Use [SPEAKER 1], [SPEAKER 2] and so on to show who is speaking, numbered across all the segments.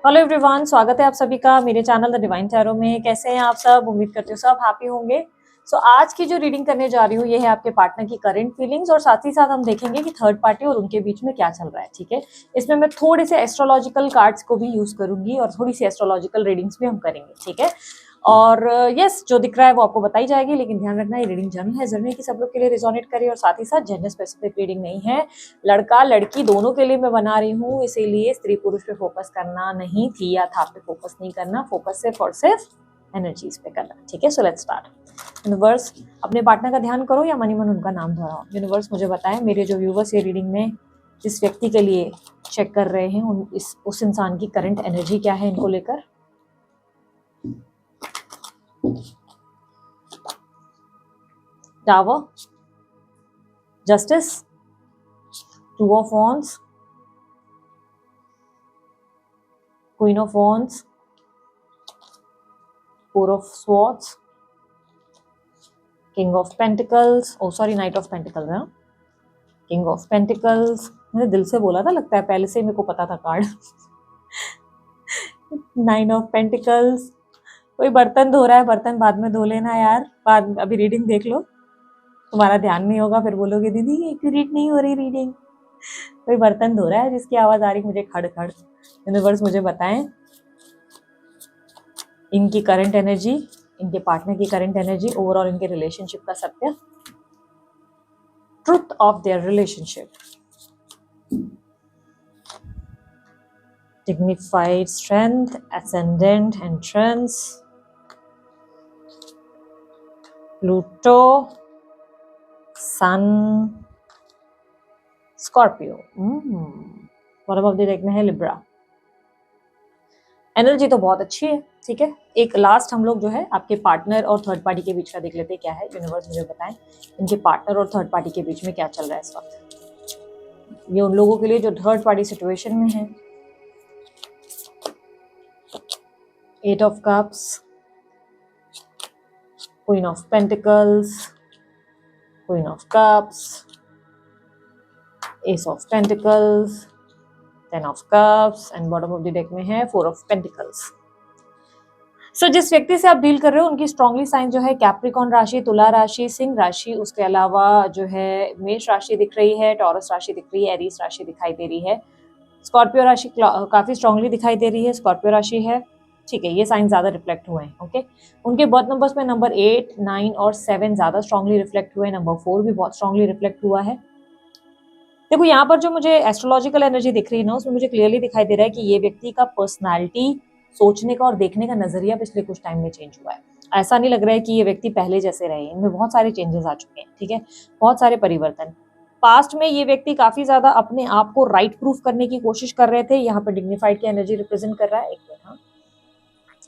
[SPEAKER 1] Hello everyone, स्वागत है आप सभी का मेरे चैनल द डिवाइन टैरो में। कैसे हैं आप सब? उम्मीद करती हूँ सब हैप्पी होंगे। आज की जो रीडिंग करने जा रही हूँ ये है आपके पार्टनर की करंट फीलिंग्स और साथ ही साथ हम देखेंगे कि थर्ड पार्टी और उनके बीच में क्या चल रहा है। ठीक है, इसमें मैं थोड़े से एस्ट्रोलॉजिकल कार्ड्स को भी यूज करूंगी और थोड़ी सी एस्ट्रोलॉजिकल रीडिंग्स भी हम करेंगे। ठीक है, और यस, जो दिख रहा है वो आपको बताई जाएगी, लेकिन ध्यान रखना ये रीडिंग जनरल है, जरूरी कि सब लोग के लिए रिजोनेट करे और साथ ही साथ जेंडर स्पेसिफिक रीडिंग नहीं है। लड़का लड़की दोनों के लिए मैं बना रही हूँ, इसीलिए स्त्री पुरुष पे फोकस करना नहीं थी या था पे फोकस नहीं करना, फोकस सिर्फ और सिर्फ एनर्जीज पे करना। ठीक है, सो लेट्स स्टार्ट। यूनिवर्स, अपने पार्टनर का ध्यान करो या मनी मन उनका नाम दोहराओ। यूनिवर्स मुझे बताएं, मेरे जो व्यूवर्स ये रीडिंग में जिस व्यक्ति के लिए चेक कर रहे हैं उस इंसान की करंट एनर्जी क्या है इनको लेकर। Tower, justice, two of wands, queen of wands, four of swords, king of pentacles, oh sorry knight of pentacles है, किंग ऑफ पेंटिकल्स। मैंने दिल से बोला था, लगता है पहले से मेरे को पता था कार्ड। Nine of pentacles. कोई बर्तन धो रहा है, बर्तन बाद में धो लेना यार, बाद अभी रीडिंग देख लो, तुम्हारा ध्यान नहीं होगा, फिर बोलोगे दीदी एक्यूरेट नहीं हो रही रीडिंग। कोई बर्तन धो रहा है जिसकी आवाज आ रही मुझे खड़ खड़। यूनिवर्स मुझे बताएं इनकी करंट एनर्जी, इनके पार्टनर की करंट एनर्जी, ओवरऑल इनके रिलेशनशिप का सत्य, truth of their relationship, dignified strength, ascendant entrance, Pluto, Sun, Scorpio। Bottom of the deck में है लिब्रा। एनर्जी तो बहुत अच्छी है। ठीक है, एक लास्ट हम लोग जो है आपके पार्टनर और थर्ड पार्टी के बीच का देख लेते हैं क्या है। यूनिवर्स मुझे बताएं इनके पार्टनर और थर्ड पार्टी के बीच में क्या चल रहा है इस वक्त। ये उन लोगों के लिए जो थर्ड पार्टी सिचुएशन में है। Eight of cups, queen of pentacles, queen of cups, ace of pentacles, ten of cups and bottom of the deck में है फोर ऑफ पेंटिकल्स। जिस व्यक्ति से आप डील कर रहे हो उनकी स्ट्रांगली साइन जो है कैप्रिकॉन राशि, तुला राशि, सिंह राशि, उसके अलावा जो है मेष राशि दिख रही है, टॉरस राशि दिख रही है, एरीज राशि दिखाई दे रही है, स्कॉर्पियो राशि काफी स्ट्रांगली दिखाई दे रही है, स्कॉर्पियो राशि है। ठीक है, ये साइन ज्यादा रिफ्लेक्ट हुए हैं। ओके, उनके बर्थ नंबर्स में नंबर 8, 9 और 7 ज्यादा स्ट्रांगली रिफ्लेक्ट हुए हैं, नंबर 4 भी बहुत स्ट्रांगली रिफ्लेक्ट हुआ है। देखो यहाँ पर जो मुझे एस्ट्रोलॉजिकल एनर्जी दिख रही है ना, उसमें मुझे क्लियरली दिखाई दे रहा है कि ये व्यक्ति का पर्सनालिटी, सोचने का और देखने का नजरिया पिछले कुछ टाइम में चेंज हुआ है। ऐसा नहीं लग रहा है कि ये व्यक्ति पहले जैसे रहे, इनमें बहुत सारे चेंजेस आ चुके हैं। ठीक है, बहुत सारे परिवर्तन। पास्ट में ये व्यक्ति काफी ज्यादा अपने आप को राइट प्रूफ करने की कोशिश कर रहे थे। यहाँ पर डिग्निफाइड की एनर्जी रिप्रेजेंट कर रहा है। एक मिनट, हाँ,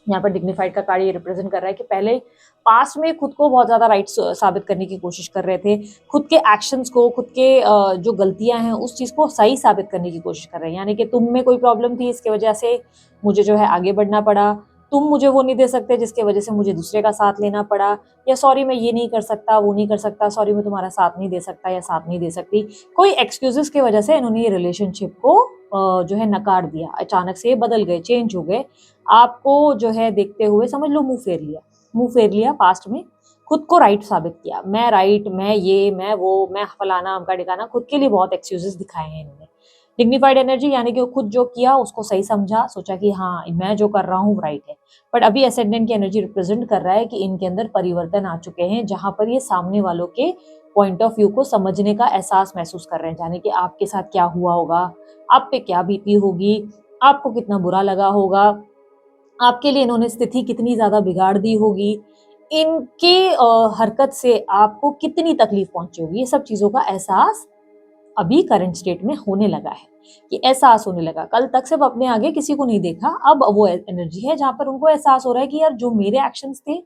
[SPEAKER 1] यहाँ पर डिग्निफाइड का कार्ड ये रिप्रेजेंट कर रहा है कि पहले पास्ट में खुद को बहुत ज्यादा राइट साबित करने की कोशिश कर रहे थे, खुद के एक्शंस को, खुद के जो गलतियां हैं उस चीज को सही साबित करने की कोशिश कर रहे हैं। यानी कि तुम में कोई प्रॉब्लम थी, इसके वजह से मुझे जो है आगे बढ़ना पड़ा, तुम मुझे वो नहीं दे सकते जिसके वजह से मुझे दूसरे का साथ लेना पड़ा, या सॉरी मैं ये नहीं कर सकता, वो नहीं कर सकता, सॉरी मैं तुम्हारा साथ नहीं दे सकता या साथ नहीं दे सकती। कोई एक्सक्यूजेस की वजह से इन्होंने ये रिलेशनशिप को जो है नकार दिया, अचानक से बदल गए, चेंज हो गए। आपको जो है देखते हुए समझ लो मुंह फेर लिया पास्ट में, खुद को राइट साबित किया, मैं राइट, मैं ये, मैं वो, मैं फलाना अमका ढिकाना, खुद के लिए बहुत एक्सक्यूजेस दिखाए हैं इन्होंने। डिग्निफाइड एनर्जी यानी कि खुद जो किया उसको सही समझा, सोचा कि हाँ मैं जो कर रहा हूँ राइट है। बट अभी एसेंडेंट की एनर्जी रिप्रेजेंट कर रहा है कि इनके अंदर परिवर्तन आ चुके हैं, जहां पर ये सामने वालों के पॉइंट ऑफ व्यू को समझने का एहसास महसूस कर रहे हैं। यानी कि आपके साथ क्या हुआ होगा, आप पे क्या बीती होगी, आपको कितना बुरा लगा होगा, आपके लिए इन्होंने स्थिति कितनी ज्यादा बिगाड़ दी होगी, इनके हरकत से आपको कितनी तकलीफ पहुंची होगी, ये सब चीजों का एहसास अभी करंट स्टेट में होने लगा है। कि एहसास होने लगा, कल तक सिर्फ अपने आगे किसी को नहीं देखा, अब वो एनर्जी है जहां पर उनको एहसास हो रहा है कि यार जो मेरे एक्शंस थे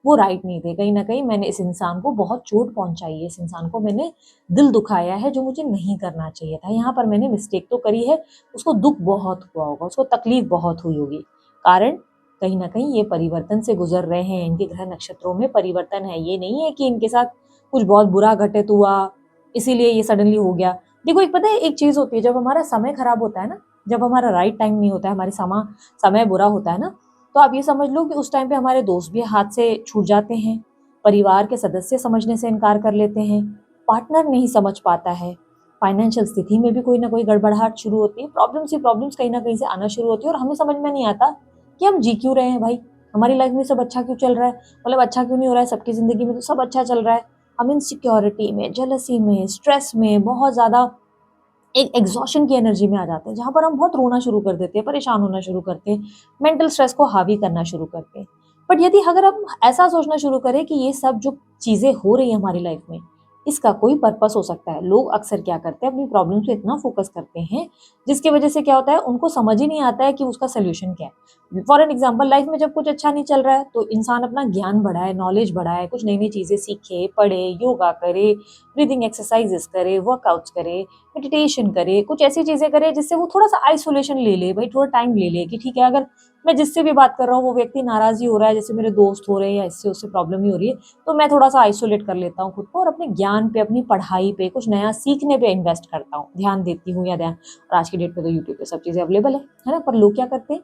[SPEAKER 1] वो राइट नहीं थे, कहीं ना कहीं मैंने इस इंसान को बहुत चोट पहुंचाई है, इस इंसान को मैंने दिल दुखाया है जो मुझे नहीं करना चाहिए था, यहाँ पर मैंने मिस्टेक तो करी है, उसको दुख बहुत हुआ होगा, उसको तकलीफ बहुत हुई होगी। कारण कहीं ना कहीं ये परिवर्तन से गुजर रहे हैं, इनके ग्रह नक्षत्रों में परिवर्तन है। ये नहीं है कि इनके साथ कुछ बहुत बुरा घटित हुआ इसीलिए ये सडनली हो गया। देखो एक पता है एक चीज होती है, जब हमारा समय खराब होता है ना, जब हमारा राइट टाइम नहीं होता है, हमारे समय बुरा होता है ना, तो आप ये समझ लो कि उस टाइम पे हमारे दोस्त भी हाथ से छूट जाते हैं, परिवार के सदस्य समझने से इनकार कर लेते हैं, पार्टनर नहीं समझ पाता है, फाइनेंशियल स्थिति में भी कोई ना कोई गड़बड़ाहट शुरू होती है, प्रॉब्लम्स ही प्रॉब्लम्स कहीं ना कहीं से आना शुरू होती है और हमें समझ में नहीं आता कि हम जी क्यों रहे हैं भाई, हमारी लाइफ में सब अच्छा क्यों चल रहा है, मतलब अच्छा क्यों नहीं हो रहा है, सबकी ज़िंदगी में तो सब अच्छा चल रहा है, हम इनसिक्योरिटी में, जेलसी में, स्ट्रेस में, बहुत ज़्यादा एक एग्जॉशन की एनर्जी में आ जाते हैं, जहाँ पर हम बहुत रोना शुरू कर देते हैं, परेशान होना शुरू करते हैं, मेंटल स्ट्रेस को हावी करना शुरू करते हैं। बट यदि अगर हम ऐसा सोचना शुरू करें कि ये सब जो चीज़ें हो रही हैं हमारी लाइफ में, इसका कोई पर्पस हो सकता है। लोग अक्सर क्या करते हैं, अपनी प्रॉब्लम पे इतना फोकस करते हैं जिसकी वजह से क्या होता है, उनको समझ ही नहीं आता है कि उसका सोल्यूशन क्या है। फॉर एन एग्जाम्पल, लाइफ में जब कुछ अच्छा नहीं चल रहा है तो इंसान अपना ज्ञान बढ़ाए, नॉलेज बढ़ाए, कुछ नई नई चीज़ें सीखे, पढ़े, योगा करे, ब्रीदिंग एक्सरसाइजेस करे, वर्कआउट्स करे, मेडिटेशन करे, कुछ ऐसी चीज़ें करे जिससे वो थोड़ा सा आइसोलेशन ले ले, भाई थोड़ा टाइम ले ले कि ठीक है, अगर मैं जिससे भी बात कर रहा हूँ वो व्यक्ति नाराज़ ही हो रहा है, जैसे मेरे दोस्त हो रहे हैं या इससे उससे प्रॉब्लम ही हो रही है, तो मैं थोड़ा सा आइसोलेट कर लेता हूँ खुद को और अपने ज्ञान पे, अपनी पढ़ाई पे, कुछ नया सीखने पे इन्वेस्ट करता हूँ, ध्यान देती हूँ या ध्यान। और आज की डेट पे तो यूट्यूब पे सब चीज़ें अवेलेबल है ना। पर लोग क्या करते हैं,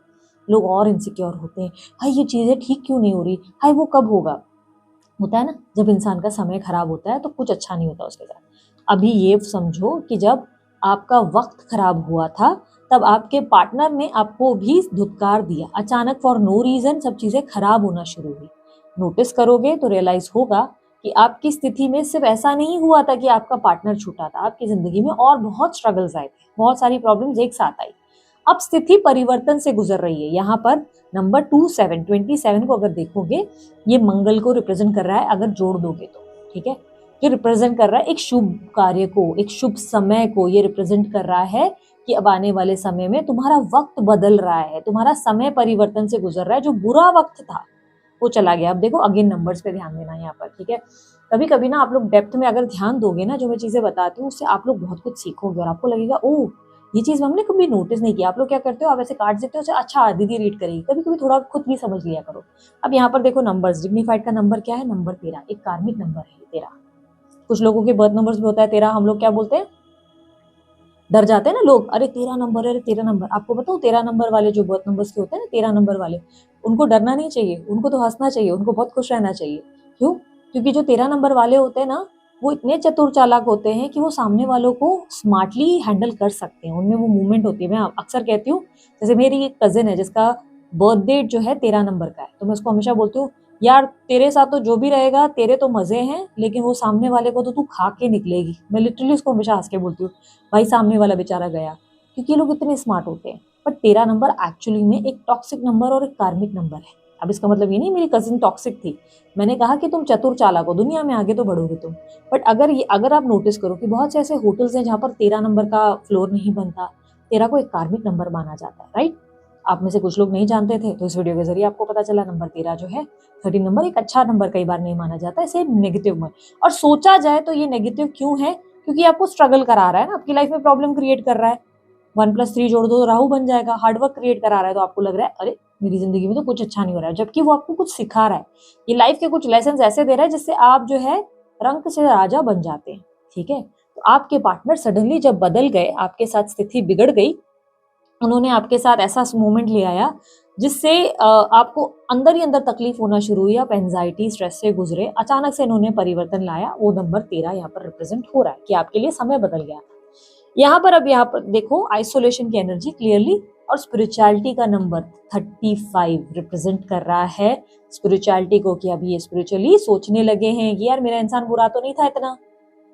[SPEAKER 1] लोग और इनसिक्योर होते हैं, हाय ये चीज़ें ठीक क्यों नहीं हो रही, हाय वो कब होगा। होता है ना, जब इंसान का समय खराब होता है तो कुछ अच्छा नहीं होता उसके साथ। अभी ये समझो कि जब आपका वक्त खराब हुआ था तब आपके पार्टनर ने आपको भी धुतकार दिया, अचानक फॉर नो रीजन सब चीजें खराब होना शुरू हुई। नोटिस करोगे तो रियलाइज होगा कि आपकी स्थिति में सिर्फ ऐसा नहीं हुआ था कि आपका पार्टनर छूटा था, आपकी जिंदगी में और बहुत स्ट्रगल्स आए थे, बहुत सारी प्रॉब्लम्स एक साथ आई। अब स्थिति परिवर्तन से गुजर रही है। यहाँ पर नंबर 27 को अगर देखोगे, ये मंगल को रिप्रेजेंट कर रहा है, अगर जोड़ दोगे तो ठीक है। ये रिप्रेजेंट कर रहा है एक शुभ कार्य को, एक शुभ समय को। ये रिप्रेजेंट कर रहा है कि अब आने वाले समय में तुम्हारा वक्त बदल रहा है, तुम्हारा समय परिवर्तन से गुजर रहा है। जो बुरा वक्त था वो चला गया। अब देखो अगेन नंबर्स पे ध्यान देना यहाँ पर, ठीक है। कभी कभी ना आप लोग डेप्थ में अगर ध्यान दोगे ना, जो मैं चीजें बताती हूँ उससे आप लोग बहुत कुछ सीखोगे और आपको लगेगा ओह ये चीज हमने कभी नोटिस नहीं किया। आप लोग क्या करते हो, आप ऐसे काट देते हो, अच्छा दीदी रीड करेगी, कभी कभी थोड़ा खुद भी समझ लिया करो। अब यहाँ पर देखो नंबर्स, डिग्निफाइड का नंबर क्या है, नंबर 13, एक कार्मिक नंबर है 13। कुछ लोगों के बर्थ नंबर्स भी होता है 13, हम लोग क्या बोलते हैं, डर जाते हैं ना लोग, अरे 13 नंबर, अरे 13 नंबर। आपको बताओ 13 नंबर वाले जो बर्थ नंबर्स के होते हैं ना, 13 नंबर वाले, उनको डरना नहीं चाहिए, उनको तो हंसना चाहिए, उनको बहुत खुश रहना चाहिए। क्यों? क्योंकि जो 13 नंबर वाले होते हैं ना, वो इतने चतुर चालाक होते हैं कि वो सामने वालों को स्मार्टली हैंडल कर सकते हैं। उनमें वो मूवमेंट होती है। मैं अक्सर कहती हूँ, जैसे मेरी एक कजिन है जिसका बर्थ डेट जो है 13 नंबर का है, तो मैं उसको हमेशा बोलती हूँ यार तेरे साथ तो जो भी रहेगा, तेरे तो मजे हैं, लेकिन वो सामने वाले को तो तू खा के निकलेगी। मैं लिटरली उसको हमेशा हंस के बोलती हूँ, भाई सामने वाला बेचारा गया। क्योंकि ये लोग इतने स्मार्ट होते हैं। बट 13 नंबर एक्चुअली में एक टॉक्सिक नंबर और एक कार्मिक नंबर है। अब इसका मतलब ये नहीं मेरी कजिन टॉक्सिक थी, मैंने कहा कि तुम चतुर चालाक हो, दुनिया में आगे तो बढ़ोगे तुम। बट अगर आप नोटिस करो कि बहुत से ऐसे होटल्स हैं जहाँ पर 13 नंबर का फ्लोर नहीं बनता, 13 को एक कार्मिक नंबर माना जाता है, राइट। आप में से कुछ लोग नहीं जानते थे, तो इस वीडियो के जरिए आपको पता चला। नंबर 13 जो है, 13 नंबर एक अच्छा नंबर कई बार नहीं माना जाता है, इसे नेगेटिव में। और सोचा जाए तो ये नेगेटिव क्यों है, क्योंकि आपको स्ट्रगल करा रहा है ना, आपकी लाइफ में प्रॉब्लम क्रिएट कर रहा है। 1+3 जोड़ दो तो राहु बन जाएगा। हार्डवर्क क्रिएट करा रहा है तो आपको लग रहा है अरे मेरी जिंदगी में तो कुछ अच्छा नहीं हो रहा है, जबकि वो आपको कुछ सिखा रहा है। ये लाइफ के कुछ लेसन ऐसे दे रहा है जिससे आप जो है रंक से राजा बन जाते हैं, ठीक है। तो आपके पार्टनर सडनली जब बदल गए, आपके साथ स्थिति बिगड़ गई, उन्होंने आपके साथ ऐसा मोमेंट ले आया जिससे आपको अंदर ही अंदर तकलीफ होना शुरू हुई, आप एंजाइटी स्ट्रेस से गुजरे, अचानक से इन्होंने परिवर्तन लाया। वो नंबर 13 यहाँ पर रिप्रेजेंट हो रहा है कि आपके लिए समय बदल गया। यहाँ पर अब यहाँ पर देखो आइसोलेशन की एनर्जी क्लियरली, और स्पिरिचुअलिटी का नंबर 35 रिप्रेजेंट कर रहा है स्पिरिचुअलिटी को, कि अभी ये स्पिरिचुअली सोचने लगे हैं कि यार मेरा इंसान बुरा तो नहीं था, इतना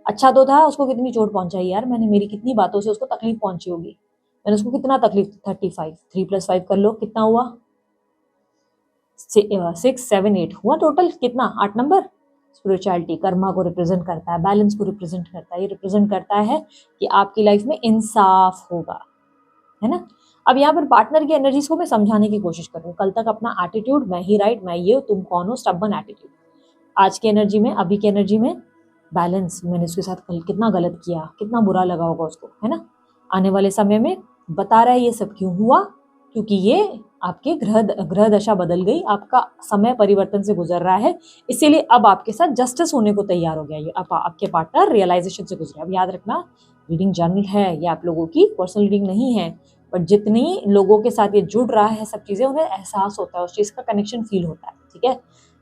[SPEAKER 1] अच्छा तो था, उसको कितनी चोट पहुंचाई यार मैंने, मेरी कितनी बातों से उसको तकलीफ पहुंची होगी, मैंने उसको कितना तकलीफ। 35, 3+5 कर लो कितना हुआ, 6, 7, 8 हुआ टोटल, कितना 8 नंबर। स्पिरिचुअलिटी कर्मा को रिप्रेजेंट करता है, बैलेंस को रिप्रेजेंट करता है। ये रिप्रेजेंट करता है कि आपकी लाइफ में इंसाफ होगा, है ना। अब यहाँ पर पार्टनर की एनर्जीज को मैं समझाने की कोशिश करूँ। कल तक अपना एटीट्यूड, मैं ही राइट, मैं ये, तुम कौन हो, स्टबर्न एटीट्यूड। आज की एनर्जी में, अभी की एनर्जी में बैलेंस, मैंने उसके साथ कल कितना गलत किया, कितना बुरा लगा होगा उसको, है ना। आने वाले समय में बता रहा है ये सब क्यों हुआ, क्योंकि ये आपके ग्रह दशा बदल गई, आपका समय परिवर्तन से गुजर रहा है, इसीलिए अब आपके साथ जस्टिस होने को तैयार हो गया। ये आपके पार्टनर रियलाइजेशन से गुजरे। अब याद रखना रीडिंग जर्नल है, ये आप लोगों की पर्सनल रीडिंग नहीं है। बट जितनी लोगों के साथ ये जुड़ रहा है सब चीजें, उन्हें एहसास होता है, उस चीज का कनेक्शन फील होता है। ठीक है,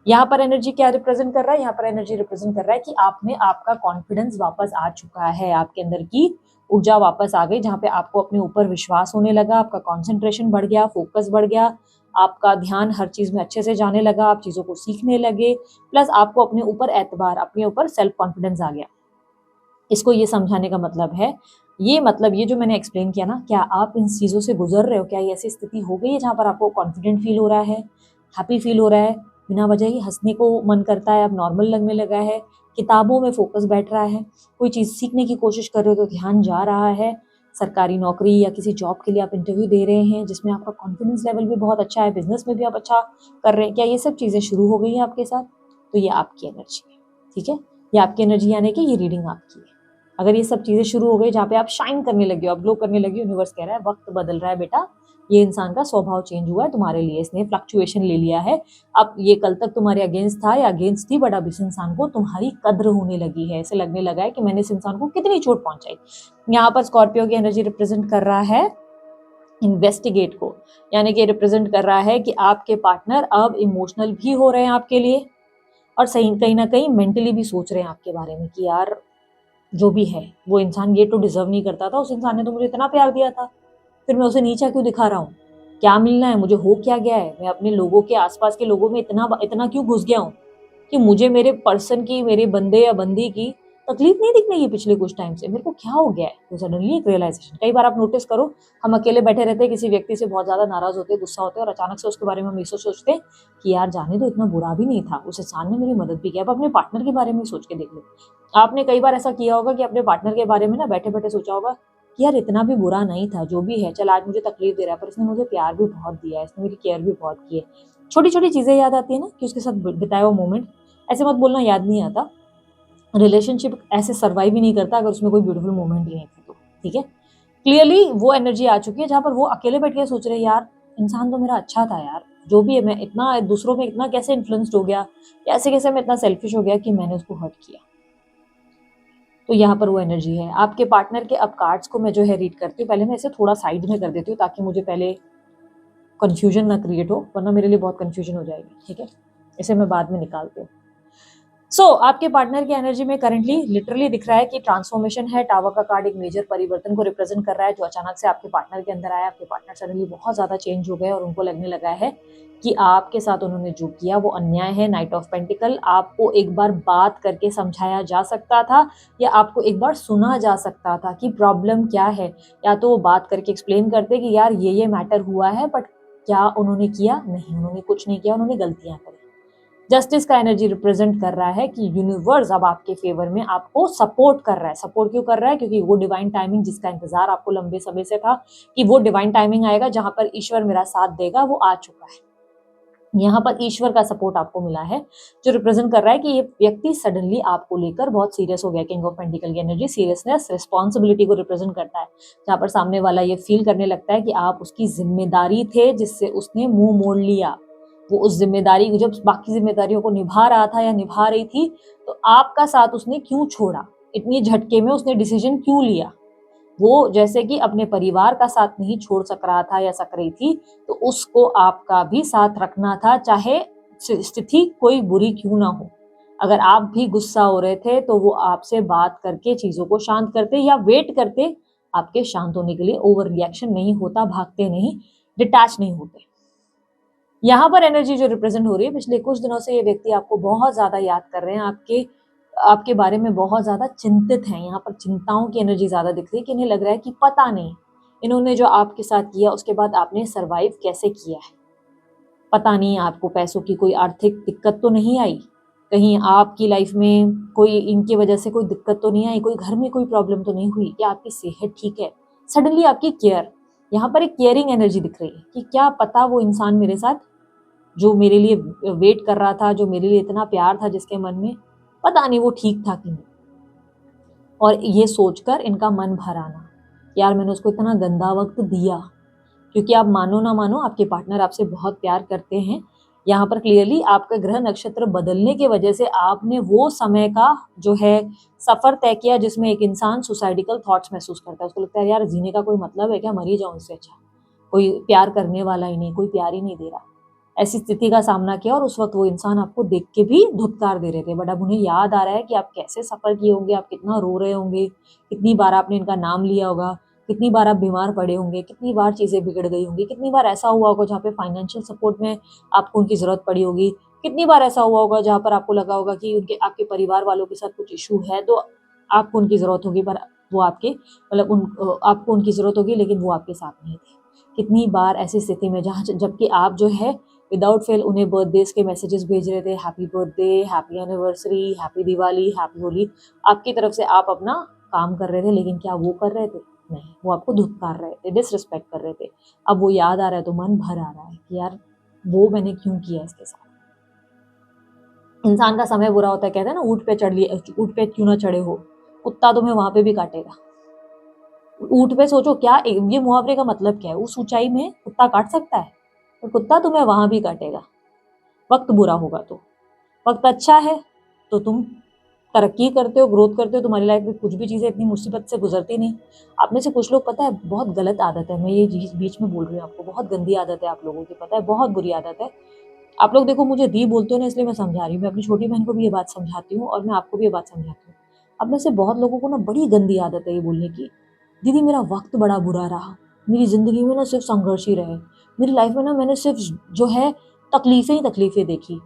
[SPEAKER 1] यहाँ पर एनर्जी क्या रिप्रेजेंट कर रहा है? यहाँ पर एनर्जी रिप्रेजेंट कर रहा है कि आप में आपका कॉन्फिडेंस वापस आ चुका है, आपके अंदर की ऊर्जा वापस आ गई, जहाँ पे आपको अपने ऊपर विश्वास होने लगा, आपका कॉन्सेंट्रेशन बढ़ गया, फोकस बढ़ गया, आपका ध्यान हर चीज में अच्छे से जाने लगा, आप चीजों को सीखने लगे, प्लस आपको अपने ऊपर एतबार, अपने ऊपर सेल्फ कॉन्फिडेंस आ गया। इसको ये समझाने का मतलब है, ये जो मैंने एक्सप्लेन किया ना, क्या आप इन चीज़ों से गुजर रहे हो? क्या ये ऐसी स्थिति हो गई है जहाँ पर आपको कॉन्फिडेंट फील हो रहा है, हैप्पी फील हो रहा है, बिना वजह ही हंसने को मन करता है, अब नॉर्मल लगने लगा है, किताबों में फोकस बैठ रहा है, कोई चीज़ सीखने की कोशिश कर रहे हो तो ध्यान जा रहा है, सरकारी नौकरी या किसी जॉब के लिए आप इंटरव्यू दे रहे हैं जिसमें आपका कॉन्फिडेंस लेवल भी बहुत अच्छा है, बिजनेस में भी आप अच्छा कर रहे हैं, क्या ये सब चीज़ें शुरू हो गई हैं आपके साथ? तो ये आपकी एनर्जी है। ठीक है, ये आपकी एनर्जी यानी कि ये रीडिंग आपकी है। अगर ये सब चीज़ें शुरू हो गई जहाँ पे आप शाइन करने लगे हो, आप ग्लो करने लगे, यूनिवर्स कह रहा है वक्त बदल रहा है बेटा, ये इंसान का स्वभाव चेंज हुआ है तुम्हारे लिए, इसने फ्लक्चुएशन ले लिया है, अब ये कल तक तुम्हारे अगेंस्ट था या अगेंस्ट थी, बट अब इस इंसान को तुम्हारी कद्र होने लगी है, ऐसे लगने लगा है कि मैंने इस इंसान को कितनी चोट पहुंचाई। यहाँ पर स्कॉर्पियो की एनर्जी रिप्रेजेंट कर रहा है इन्वेस्टिगेट को, यानी कि रिप्रेजेंट कर रहा है कि आपके पार्टनर अब इमोशनल भी हो रहे हैं आपके लिए, और सही कहीं ना कहीं मेंटली भी सोच रहे हैं आपके बारे में कि यार जो भी है वो इंसान ये तो डिजर्व नहीं करता था, उस इंसान ने तो मुझे इतना प्यार दिया था, फिर मैं उसे नीचा क्यों दिखा रहा हूँ, क्या मिलना है मुझे, हो क्या गया है, मैं अपने लोगों के आसपास के लोगों में इतना इतना क्यों घुस गया हूँ कि मुझे मेरे पर्सन की, मेरे बंदे या बंदी की तकलीफ नहीं दिख रही है पिछले कुछ टाइम से, मेरे को क्या हो गया है। तो सडनली एक रियलाइजेशन, कई बार आप नोटिस करो, हम अकेले बैठे रहते हैं, किसी व्यक्ति से बहुत ज्यादा नाराज होते हैं, गुस्सा होते हैं, और अचानक से उसके बारे में हम ये सोचते हैं कि यार जाने दो, इतना बुरा भी नहीं था, उस इंसान ने मेरी मदद भी किया। अब अपने पार्टनर के बारे में सोच के देख लो, आपने कई बार ऐसा किया होगा कि अपने पार्टनर के बारे में ना बैठे बैठे सोचा होगा कि यार इतना भी बुरा नहीं था, जो भी है, चल आज मुझे तकलीफ दे रहा है पर इसने मुझे प्यार भी बहुत दिया है, इसने मेरी केयर भी बहुत की है। छोटी छोटी चीजें याद आती है ना कि उसके साथ बिताया हुआ मोमेंट, ऐसे मत बोलना याद नहीं आता, रिलेशनशिप ऐसे सर्वाइव ही नहीं करता अगर उसमें कोई ब्यूटीफुल मोमेंट ही नहीं थी तो। ठीक है, क्लियरली वो एनर्जी आ चुकी है जहां पर वो अकेले बैठ के सोच रहे हैं यार इंसान तो मेरा अच्छा था यार, जो भी है, मैं इतना दूसरों में इतना कैसे इन्फ्लुएंस्ड हो गया, कैसे कैसे मैं इतना सेल्फिश हो गया कि मैंने उसको हर्ट किया। तो यहाँ पर वो एनर्जी है आपके पार्टनर के। अब कार्ड्स को मैं जो है रीड करती हूँ, पहले मैं इसे थोड़ा साइड में कर देती हूँ ताकि मुझे पहले कंफ्यूजन ना क्रिएट हो, वरना मेरे लिए बहुत कंफ्यूजन हो जाएगी। ठीक है, इसे मैं बाद में निकालती हूँ। आपके पार्टनर की एनर्जी में करंटली लिटरली दिख रहा है कि ट्रांसफॉर्मेशन है। टावर का कार्ड एक मेजर परिवर्तन को रिप्रेजेंट कर रहा है जो अचानक से आपके पार्टनर के अंदर आया। आपके पार्टनर सडनली बहुत ज्यादा चेंज हो गए और उनको लगने लगा है कि आपके साथ उन्होंने जो किया वो अन्याय है। नाइट ऑफ पेंटिकल, आपको एक बार बात करके समझाया जा सकता था या आपको एक बार सुना जा सकता था कि प्रॉब्लम क्या है, या तो वो बात करके एक्सप्लेन करते कि यार ये मैटर हुआ है, बट क्या उन्होंने किया? नहीं, उन्होंने कुछ नहीं किया, उन्होंने गलतियां करी। जस्टिस का एनर्जी रिप्रेजेंट कर रहा है कि यूनिवर्स अब आपके फेवर में आपको सपोर्ट कर रहा है। सपोर्ट क्यों कर रहा है? क्योंकि वो डिवाइन टाइमिंग जिसका इंतजार आपको लंबे समय से था कि वो डिवाइन टाइमिंग आएगा जहां पर ईश्वर मेरा साथ देगा, वो आ चुका है। यहाँ पर ईश्वर का सपोर्ट आपको मिला है जो रिप्रेजेंट कर रहा है कि ये व्यक्ति सडनली आपको लेकर बहुत सीरियस हो गया। किंग ऑफ पेंटिकल की एनर्जी सीरियसनेस, रिस्पॉन्सिबिलिटी को रिप्रेजेंट करता है, जहाँ पर सामने वाला ये फील करने लगता है कि आप उसकी जिम्मेदारी थे जिससे उसने मुंह मोड़ लिया। वो उस जिम्मेदारी को, जब बाकी जिम्मेदारियों को निभा रहा था या निभा रही थी, तो आपका साथ उसने क्यों छोड़ा, इतनी झटके में उसने डिसीजन क्यों लिया। वो जैसे कि अपने परिवार का साथ नहीं छोड़ सक रहा था या सक रही थी, तो उसको आपका भी साथ रखना था, चाहे स्थिति कोई बुरी क्यों ना हो। अगर आप भी गुस्सा हो रहे थे तो वो आपसे बात करके चीजों को शांत करते या वेट करते आपके शांत होने के लिए। ओवर रिएक्शन नहीं होता, भागते नहीं, डिटैच नहीं होते। यहाँ पर एनर्जी जो रिप्रेजेंट हो रही है, पिछले कुछ दिनों से ये व्यक्ति आपको बहुत ज्यादा याद कर रहे हैं, आपके बारे में बहुत ज्यादा चिंतित हैं। यहाँ पर चिंताओं की एनर्जी ज्यादा दिख रही है कि इन्हें लग रहा है कि पता नहीं इन्होंने जो आपके साथ किया उसके बाद आपने सरवाइव कैसे किया है। पता नहीं आपको पैसों की कोई आर्थिक दिक्कत तो नहीं आई, कहीं आपकी लाइफ में कोई इनकी वजह से कोई दिक्कत तो नहीं आई, कोई घर में कोई प्रॉब्लम तो नहीं हुई, क्या आपकी सेहत ठीक है। सडनली आपकी केयर, यहाँ पर एक केयरिंग एनर्जी दिख रही है कि क्या पता वो इंसान मेरे साथ जो मेरे लिए वेट कर रहा था, जो मेरे लिए इतना प्यार था जिसके मन में, पता नहीं वो ठीक था कि नहीं। और ये सोचकर इनका मन भर आना, यार मैंने उसको इतना गंदा वक्त दिया। क्योंकि आप मानो ना मानो आपके पार्टनर आपसे बहुत प्यार करते हैं। यहाँ पर क्लियरली आपका ग्रह नक्षत्र बदलने की वजह से आपने वो समय का जो है सफर तय किया जिसमें एक इंसान सुसाइडिकल थॉट्स महसूस करता है, उसको लगता है यार जीने का कोई मतलब है क्या, मर ही जाऊं इससे अच्छा, कोई प्यार करने वाला ही नहीं, कोई प्यार ही नहीं दे रहा। ऐसी स्थिति का सामना किया और उस वक्त वो इंसान आपको देख के भी धुतकार दे रहे थे, बट अब उन्हें याद आ रहा है कि आप कैसे सफर किए होंगे, आप कितना रो रहे होंगे, कितनी बार आपने इनका नाम लिया होगा, कितनी बार आप बीमार पड़े होंगे, कितनी बार चीजें बिगड़ गई होंगी, कितनी बार ऐसा हुआ होगा जहाँ पे फाइनेंशियल सपोर्ट में आपको उनकी जरूरत पड़ी होगी, कितनी बार ऐसा हुआ होगा जहाँ पर आपको लगा होगा कि उनके आपके परिवार वालों के साथ कुछ इशू है तो आपको उनकी जरूरत होगी, पर वो आपके मतलब आपको उनकी जरूरत होगी लेकिन वो आपके साथ नहीं थे। कितनी बार ऐसी स्थिति में जहाँ जबकि आप जो है विदाउट फेल उन्हें बर्थडेज के मैसेजेस भेज रहे थे, happy birthday, happy anniversary, happy Diwali, happy Holi, आपकी तरफ से आप अपना काम कर रहे थे, लेकिन क्या वो कर रहे थे? नहीं, वो आपको धुतकार रहे थे, डिसरिस्पेक्ट कर रहे थे। अब वो याद आ रहा है तो मन भर आ रहा है कि यार वो मैंने क्यों किया इसके साथ। इंसान का समय बुरा होता है, कहते हैं ना ऊँट पे चढ़ लिए, ऊँट पे क्यों ना चढ़े हो, कुत्ता तुम्हें वहां पे भी काटेगा। ऊँट पे सोचो क्या, ये मुहावरे का मतलब क्या है, उस ऊंचाई में कुत्ता काट सकता है, तो कुत्ता तुम्हें वहां भी काटेगा। वक्त बुरा होगा तो, वक्त अच्छा है तो तुम तरक्की करते हो, ग्रोथ करते हो, तुम्हारी लाइफ में कुछ भी चीज़ें इतनी मुसीबत से गुजरती नहीं। आप में से कुछ लोग, पता है बहुत गलत आदत है, मैं ये चीज़ बीच में बोल रही हूँ आपको, बहुत गंदी आदत है आप लोगों की, पता है बहुत बुरी आदत है। आप लोग देखो मुझे दी बोलते हो ना, इसलिए मैं समझा रही हूँ, मैं अपनी छोटी बहन को भी ये बात समझाती हूँ और मैं आपको भी ये बात समझाती हूँ। अब में से बहुत लोगों को ना बड़ी गंदी आदत है ये बोलने की, दीदी मेरा वक्त बड़ा बुरा रहा, मेरी ज़िंदगी में ना सिर्फ संघर्ष ही रहे, मेरी लाइफ में ना मैंने सिर्फ जो है तकलीफ़ें ही तकलीफ़ें देखी।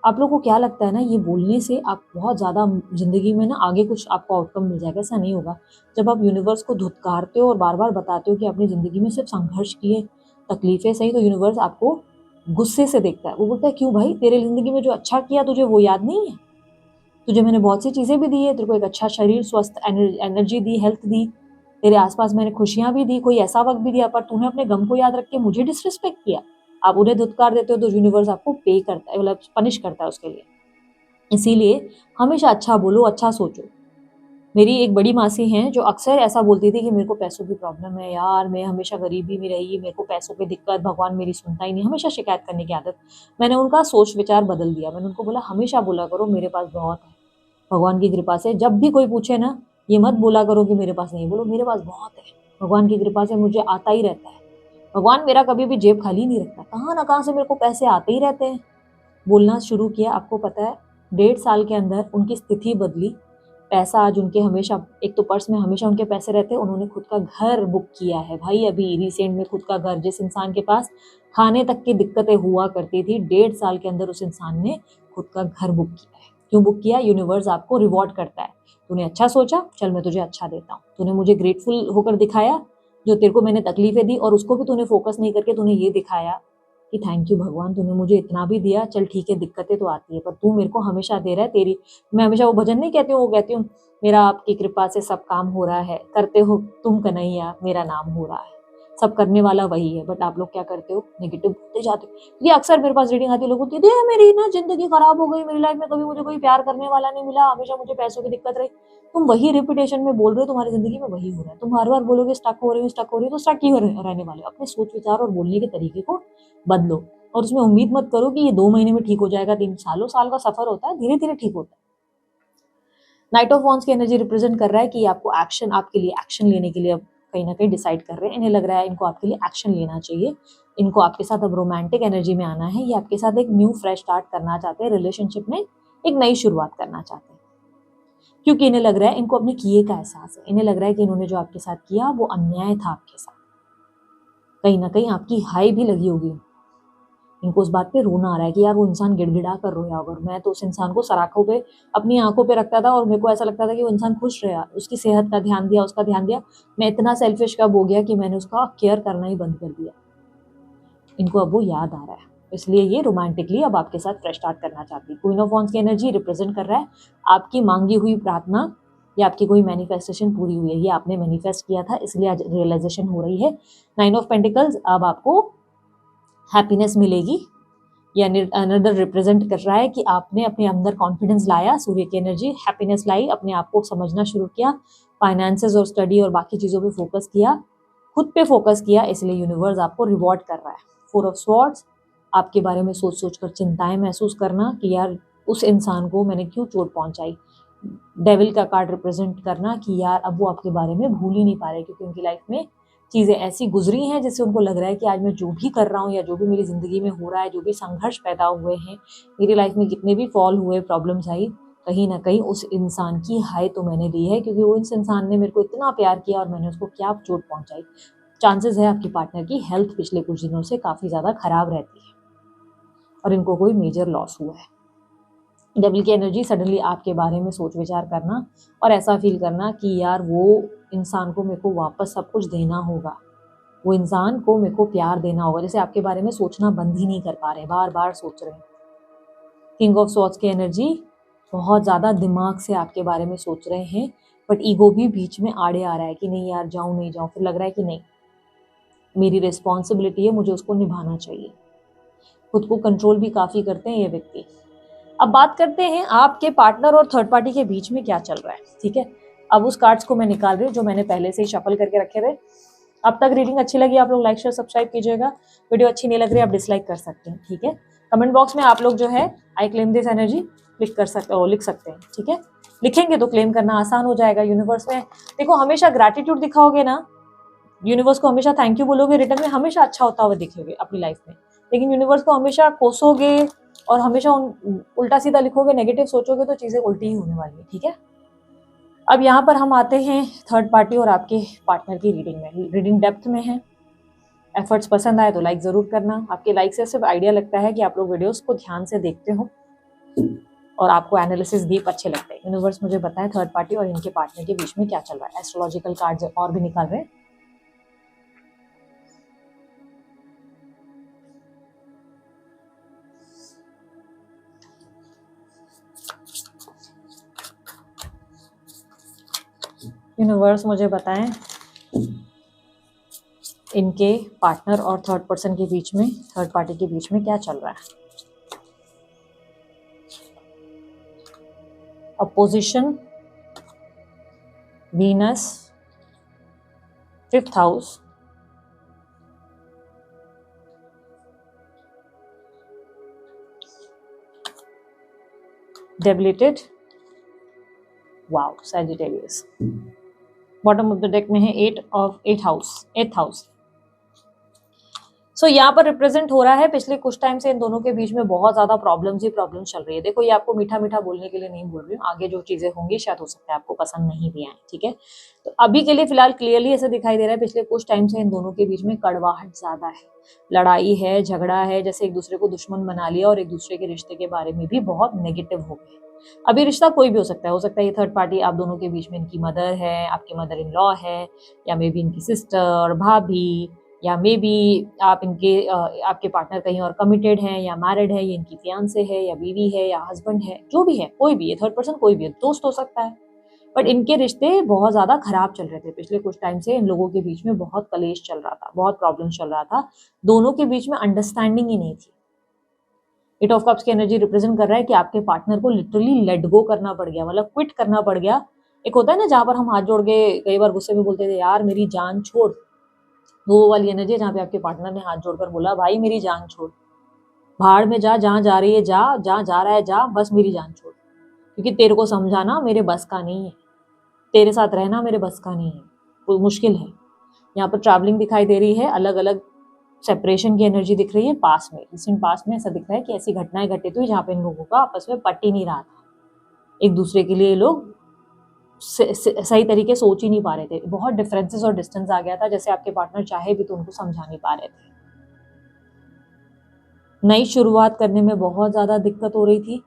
[SPEAKER 1] आप लोगों को क्या लगता है ना ये बोलने से आप बहुत ज़्यादा ज़िंदगी में ना आगे कुछ आपको आउटकम मिल जाएगा? ऐसा नहीं होगा। जब आप यूनिवर्स को धुतकारते हो और बार बार बताते हो कि अपनी ज़िंदगी में सिर्फ संघर्ष किए, तकलीफ़ें सही, तो यूनिवर्स आपको गुस्से से देखता है। वो बोलता है क्यों भाई, तेरे ज़िंदगी में जो अच्छा किया तुझे वो याद नहीं है? तुझे मैंने बहुत सी चीज़ें भी दी है, तेरे को एक अच्छा शरीर, स्वस्थ एनर्जी दी, हेल्थ दी, तेरे आसपास मैंने खुशियाँ भी दी, कोई ऐसा वक्त भी दिया, पर तूने अपने गम को याद रख के मुझे डिसरिस्पेक्ट किया। आप उन्हें धुतकार देते हो तो यूनिवर्स आपको पे करता है, मतलब पनिश करता है उसके लिए। इसीलिए हमेशा अच्छा बोलो, अच्छा सोचो। मेरी एक बड़ी मासी हैं जो अक्सर ऐसा बोलती थी कि मेरे को पैसों की प्रॉब्लम है यार, मैं हमेशा गरीबी में रही, मेरे को पैसों की दिक्कत, भगवान मेरी सुनता ही नहीं, हमेशा शिकायत करने की आदत। मैंने उनका सोच विचार बदल दिया, मैंने उनको बोला हमेशा बोला करो मेरे पास बहुत है, भगवान की कृपा से। जब भी कोई पूछे ना, ये मत बोला करो कि मेरे पास नहीं, बोलो मेरे पास बहुत है, भगवान की कृपा से मुझे आता ही रहता है, भगवान मेरा कभी भी जेब खाली नहीं रखता, कहाँ ना कहाँ से मेरे को पैसे आते ही रहते हैं। बोलना शुरू किया, आपको पता है 1.5 साल के अंदर उनकी स्थिति बदली। पैसा आज उनके हमेशा, एक तो पर्स में हमेशा उनके पैसे रहते हैं, उन्होंने खुद का घर बुक किया है भाई, अभी रिसेंट में खुद का घर। जिस इंसान के पास खाने तक की दिक्कतें हुआ करती थी, 1.5 साल के अंदर उस इंसान ने खुद का घर बुक किया है। क्यों बुक किया? यूनिवर्स आपको रिवॉर्ड करता है। तूने अच्छा सोचा, चल मैं तुझे अच्छा देता हूँ। तूने मुझे ग्रेटफुल होकर दिखाया, जो तेरे को मैंने तकलीफें दी और उसको भी तूने फोकस नहीं करके तूने ये दिखाया कि थैंक यू भगवान, तूने मुझे इतना भी दिया, चल ठीक है दिक्कतें तो आती है पर तू मेरे को हमेशा दे रहा है। तेरी, मैं हमेशा वो भजन नहीं कहती हूँ, वो कहती हूँ मेरा आपकी कृपा से सब काम हो रहा है, करते हो तुम कन्हैया, मेरा नाम हो रहा है। सब करने वाला वही है, बट आप लोग क्या करते हो, नेगेटिव बोलते जाते हो। ये अक्सर मेरे पास रीडिंग आती है, लोग बोलते हैं मेरी ना जिंदगी खराब हो गई, मेरी लाइफ में कभी मुझे कोई प्यार करने वाला नहीं मिला, हमेशा मुझे पैसों की दिक्कत रही। तुम वही रिपीटेशन में बोल रहे हो, तुम्हारी जिंदगी में वही हो रहा है। तुम हर बार बोलोगे स्टक हो रही हूँ, स्टक हो रही हूँ, तो स्टक ही रहने वाले हो। अपने सोच विचार और बोलने के तरीके को बदलो और उसमें उम्मीद मत करो कि ये 2 महीने में ठीक हो जाएगा, 3 सालों साल का सफर होता है, धीरे धीरे ठीक होता है। नाइट ऑफ वॉन्ड्स की एनर्जी रिप्रेजेंट कर रहा है कि आपको एक्शन, आपके लिए एक्शन लेने के लिए अब कहीं ना कहीं डिसाइड कर रहे हैं। इन्हें लग रहा है इनको आपके लिए एक्शन लेना चाहिए, इनको आपके साथ अब रोमांटिक एनर्जी में आना है, ये आपके साथ एक न्यू फ्रेश स्टार्ट करना चाहते हैं, रिलेशनशिप में एक नई शुरुआत करना चाहते हैं। क्योंकि इन्हें लग रहा है, इनको अपने किए का एहसास है, इन्हें लग रहा है कि इन्होंने जो आपके साथ किया वो अन्याय था आपके साथ, कहीं ना कहीं आपकी हाई भी लगी होगी। इनको उस बात पे रोना आ रहा है कि यार वो इंसान गिड़गिड़ा कर रोया होगा, मैं तो उस इंसान को सराखों पे, अपनी आंखों पे रखता था और मेरे को ऐसा लगता था कि वो इंसान खुश रहा, उसकी सेहत का ध्यान दिया, उसका ध्यान दिया। मैं इतना सेल्फिश कब हो गया कि मैंने उसका केयर करना ही बंद कर दिया। इनको अब वो याद आ रहा है, इसलिए ये रोमांटिकली अब आपके साथ फ्रेश स्टार्ट करना चाहती है। क्वीन ऑफ वॉन्ड्स की एनर्जी रिप्रेजेंट कर रहा है आपकी मांगी हुई प्रार्थना या आपकी कोई मैनिफेस्टेशन पूरी हुई है, ये आपने मैनिफेस्ट किया था इसलिए आज रियलाइजेशन हो रही है। 9 ऑफ पेंटिकल्स, अब आपको हैप्पीनेस मिलेगी, या अनदर रिप्रेजेंट कर रहा है कि आपने अपने अंदर कॉन्फिडेंस लाया, सूर्य की एनर्जी हैप्पीनेस लाई, अपने आप को समझना शुरू किया, फाइनेंसेस और स्टडी और बाकी चीज़ों पे फोकस किया, खुद पे फोकस किया, इसलिए यूनिवर्स आपको रिवॉर्ड कर रहा है। 4 ऑफ स्वॉर्ड्स, आपके बारे में सोच सोच कर चिंताएं महसूस करना कि यार उस इंसान को मैंने क्यों चोट पहुंचाई, डेविल का कार्ड रिप्रेजेंट करना कि यार अब वो आपके बारे में भूल ही नहीं पा रहे, क्योंकि उनकी लाइफ में चीज़ें ऐसी गुजरी हैं जिससे उनको लग रहा है कि आज मैं जो भी कर रहा हूँ या जो भी मेरी ज़िंदगी में हो रहा है, जो भी संघर्ष पैदा हुए हैं, मेरी लाइफ में कितने भी फॉल हुए, प्रॉब्लम्स आई, कहीं ना कहीं उस इंसान की हाय तो मैंने ली है, क्योंकि वो इस इंसान ने मेरे को इतना प्यार किया और मैंने उसको क्या चोट पहुंचाई। चांसेस है आपकी पार्टनर की हेल्थ पिछले कुछ दिनों से काफ़ी ज़्यादा खराब रहती है और इनको कोई मेजर लॉस हुआ है। डेविल की एनर्जी, सडनली आपके बारे में सोच विचार करना और ऐसा फील करना कि यार वो इंसान को मेरे को वापस सब कुछ देना होगा, वो इंसान को मेरे को प्यार देना होगा, जैसे आपके बारे में सोचना बंद ही नहीं कर पा रहे, बार बार सोच रहे हैं। किंग ऑफ सॉर्ड्स की एनर्जी, बहुत ज़्यादा दिमाग से आपके बारे में सोच रहे हैं, बट ईगो भी बीच में आड़े आ रहा है कि नहीं यार जाऊँ नहीं जाऊँ, फिर लग रहा है कि नहीं मेरी रिस्पॉन्सिबिलिटी है, मुझे उसको निभाना चाहिए। खुद को कंट्रोल भी काफ़ी करते हैं ये व्यक्ति। अब बात करते हैं आपके पार्टनर और थर्ड पार्टी के बीच में क्या चल रहा है, ठीक है। अब उस कार्ड्स को मैं निकाल रही हूँ जो मैंने पहले से ही शफल करके रखे थे। अब तक रीडिंग अच्छी लगी आप लोग लाइक शेयर सब्सक्राइब कीजिएगा, वीडियो अच्छी नहीं लग रही आप डिसलाइक कर सकते हैं, ठीक है। कमेंट बॉक्स में आप लोग जो है I claim this energy click कर सकते हो, लिख सकते हैं, ठीक है। लिखेंगे तो क्लेम करना आसान हो जाएगा। यूनिवर्स में देखो हमेशा ग्रैटिट्यूड दिखाओगे ना, यूनिवर्स को हमेशा थैंक यू बोलोगे, रिटर्न में हमेशा अच्छा होता हुआ दिखोगे अपनी लाइफ में। लेकिन यूनिवर्स को हमेशा कोसोगे और हमेशा उल्टा सीधा लिखोगे, नेगेटिव सोचोगे, तो चीजें उल्टी ही होने वाली है, ठीक है। अब यहाँ पर हम आते हैं थर्ड पार्टी और आपके पार्टनर की रीडिंग में। रीडिंग डेप्थ में है, एफर्ट्स पसंद आए तो लाइक जरूर करना। आपके लाइक से सिर्फ आइडिया लगता है कि आप लोग वीडियोस को ध्यान से देखते हो और आपको एनालिसिस डीप अच्छे लगते हैं। यूनिवर्स मुझे बताएं थर्ड पार्टी और इनके पार्टनर के बीच में क्या चल रहा है। एस्ट्रोलॉजिकल कार्ड्स और भी निकाल रहे हैं। यूनिवर्स मुझे बताएं इनके पार्टनर और थर्ड पर्सन के बीच में, थर्ड पार्टी के बीच में क्या चल रहा है। Opposition, Venus, fifth house, debilitated, wow, Sagittarius. Bottom of the deck में है एट हाउस। सो यहाँ पर रिप्रेजेंट हो रहा है पिछले कुछ टाइम से इन दोनों के बीच में बहुत ज्यादा प्रॉब्लम्स चल रही है। देखो ये आपको मीठा मीठा बोलने के लिए नहीं बोल रही हूँ, आगे जो चीजें होंगी शायद हो सकता है आपको पसंद नहीं भी आए, ठीक है। तो अभी के लिए फिलहाल क्लियरली ऐसा दिखाई दे रहा है पिछले कुछ टाइम से इन दोनों के बीच में कड़वाहट ज्यादा है, लड़ाई है, झगड़ा है, जैसे एक दूसरे को दुश्मन बना लिया और एक दूसरे के रिश्ते के बारे में भी बहुत नेगेटिव हो गए। अभी रिश्ता कोई भी हो सकता है ये थर्ड पार्टी आप दोनों के बीच में इनकी मदर है, आपके मदर इन लॉ है, या मे बी इनकी सिस्टर, भाभी, या मे बी आप इनके आपके पार्टनर कहीं और कमिटेड हैं या मैरिड है, ये इनकी फियांसे है या बीवी है या हस्बैंड है, जो भी है, कोई भी, ये थर्ड पर्सन कोई भी है, दोस्त हो सकता है। बट इनके रिश्ते बहुत ज्यादा खराब चल रहे थे पिछले कुछ टाइम से। इन लोगों के बीच में बहुत कलेश चल रहा था, बहुत प्रॉब्लम चल रहा था, दोनों के बीच में अंडरस्टैंडिंग ही नहीं थी। एट ऑफ कप्स की एनर्जी रिप्रेजेंट कर रहा है कि आपके पार्टनर को लिटरली लेट गो करना पड़ गया, मतलब क्विट करना पड़ गया। एक होता है ना जहां पर हम हाथ जोड़ के कई बार गुस्से में बोलते थे यार मेरी जान छोड़, वो वाली एनर्जी जहाँ पे आपके पार्टनर ने हाथ जोड़कर बोला भाई मेरी जान छोड़, भाड़ में जा, जहाँ जा रही है जा, जहाँ जा रहा है जा, बस मेरी जान छोड़, क्योंकि तेरे को समझाना मेरे बस का नहीं है, तेरे साथ रहना मेरे बस का नहीं है, कोई मुश्किल है। यहाँ पर ट्रैवलिंग दिखाई दे रही है, अलग अलग सेपरेशन की एनर्जी दिख रही है पास में, रिसेंट पास में ऐसा दिख रहा है कि ऐसी घटनाएं घटित हुई जहाँ पे इन लोगों का आपस में पट ही नहीं रहा था, एक दूसरे के लिए ये लोग सही तरीके सोच ही नहीं पा रहे थे, बहुत डिफरेंसेस और डिस्टेंस आ गया था, जैसे आपके पार्टनर चाहे भी तो उनको समझा नहीं पा रहे थे। नई शुरुआत करने में बहुत ज़्यादा दिक्कत हो रही थी,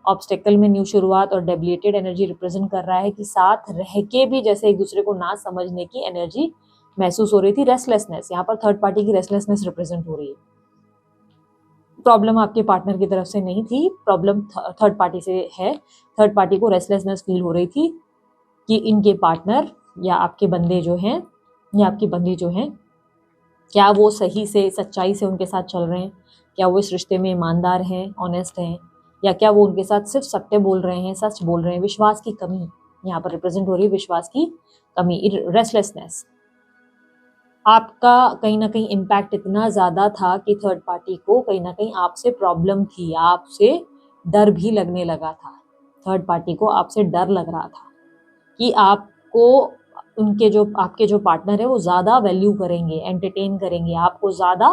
[SPEAKER 1] ऑब्स्टेकल में न्यू शुरुआत, और डेबिलिटेड एनर्जी रिप्रेजेंट कर रहा है कि साथ रह के भी जैसे एक दूसरे को ना समझने की एनर्जी महसूस हो रही थी। रेस्टलेसनेस, यहाँ पर थर्ड पार्टी की रेस्टलेसनेस रिप्रेजेंट हो रही है। प्रॉब्लम आपके पार्टनर की तरफ से नहीं थी, प्रॉब्लम थर्ड पार्टी से है। थर्ड पार्टी को रेस्टलेसनेस फील हो रही थी कि इनके पार्टनर या आपके बंदे जो हैं या आपकी बंदी जो हैं, क्या वो सही से सच्चाई से उनके साथ चल रहे हैं, क्या वो इस रिश्ते में ईमानदार हैं, ऑनेस्ट हैं, या क्या वो उनके साथ सिर्फ सत्य बोल रहे हैं, सच बोल रहे हैं। विश्वास की कमी यहाँ पर रिप्रेजेंट हो रही है, विश्वास की कमी, रेस्टलेसनेस। आपका कहीं ना कहीं इम्पैक्ट इतना ज़्यादा था कि थर्ड पार्टी को कहीं ना कहीं आपसे प्रॉब्लम थी, आपसे डर भी लगने लगा था। थर्ड पार्टी को आपसे डर लग रहा था कि आपको उनके जो आपके जो पार्टनर है वो ज़्यादा वैल्यू करेंगे, एंटरटेन करेंगे, आपको ज़्यादा